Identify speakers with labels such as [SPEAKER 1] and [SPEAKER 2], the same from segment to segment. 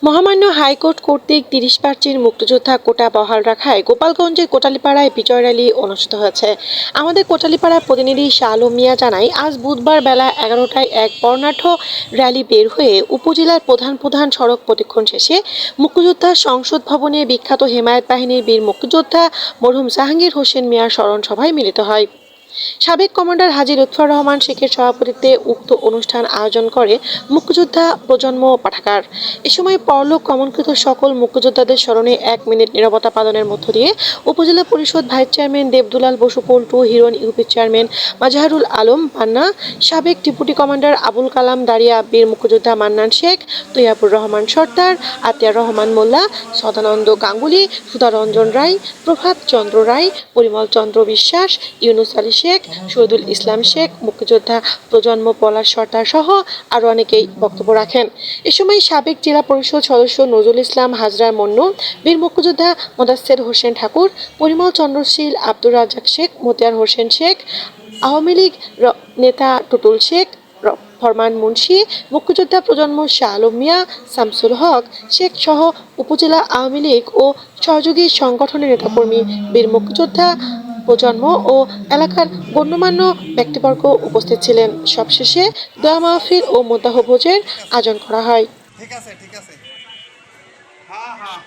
[SPEAKER 1] মহামান্য হাইকোর্ট কর্তৃক ৩০ মার্চের মুক্তিযোদ্ধা কোটা বহাল রাখায় গোপালগঞ্জের কোটালীপাড়ায় বিজয় র্যালি অনুষ্ঠিত হয়েছে। আমাদের কোটালীপাড়ার প্রতিনিধি শাহ আলম মিয়া জানায়, আজ বুধবার বেলা 11টায় এক বর্ণাঢ্য র্যালি বের হয়ে উপজেলার প্রধান প্রধান সড়ক প্রদক্ষিণ শেষে মুক্তিযোদ্ধা সংসদ ভবনে বিখ্যাত হেমায়েত বাহিনীর বীর মুক্তিযোদ্ধা মরহুম জাহাঙ্গীর হোসেন মিয়ার স্মরণ সভায় মিলিত হয়। সাবেক কমান্ডার হাজী লুৎফর রহমান শেখের সভাপতিত্বে উক্ত অনুষ্ঠান আয়োজন করে মুক্তিযোদ্ধা প্রজন্ম পাঠাগার। এ সময় পরলোক গমনকৃত সকল মুক্তিযোদ্ধাদের স্মরণে 1 মিনিট নীরবতা পালনের মধ্য দিয়ে উপজেলা পরিষদ ভাইস চেয়ারম্যান দেবদুলাল বসু পল্টু, হিরন ইউপি চেয়ারম্যান মাজহারুল আলম পান্না, সাবেক ডেপুটি কমান্ডার আবুল কালাম দারিয়া, বীর মুক্তিযোদ্ধা মান্নান শেখ, তৈয়াবুর রহমান সর্দার, আতিয়ার রহমান মোল্লা, সদানন্দ গাঙ্গুলি, সুধারঞ্জন রায়, প্রভাত চন্দ্র রায়, পরিমল চন্দ্র বিশ্বাস, ইউনুস আলী শেখ, শহীদুল ইসলাম শেখ, মুক্তিযোদ্ধা প্রজন্ম পলাশ সর্দার সহ আরও অনেকেই বক্তব্য রাখেন। এ সময় সাবেক জেলা পরিষদ সদস্য নজরুল ইসলাম হাজরার মন্নু, বীর মুক্তিযোদ্ধা মোদাচ্ছের হোসেন ঠাকুর, পরিমল চন্দ্রশীল, আব্দুর রাজ্জাক শেখ, মতিয়ার হোসেন শেখ, আওয়ামী লীগ নেতা টুটুল শেখ, ফরমান মুন্সি, মুক্তিযোদ্ধা প্রজন্ম শাহ আলম মিয়া, শামসুল হক শেখ সহ উপজেলা আওয়ামী লীগ ও সহযোগী সংগঠনের নেতাকর্মী, বীর মুক্তিযোদ্ধা প্রজন্ম ও এলাকার গণ্যমান্য ব্যক্তিবর্গ উপস্থিত ছিলেন। সবশেষে দোয়া মাহফিল ও মোদ্দাহ ভোজের আয়োজন করা হয়।
[SPEAKER 2] ঠিক আছে ঠিক আছে হ্যাঁ হ্যাঁ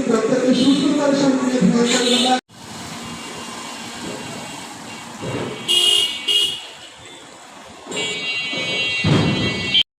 [SPEAKER 3] প্রত্যেককে সুস্থ করে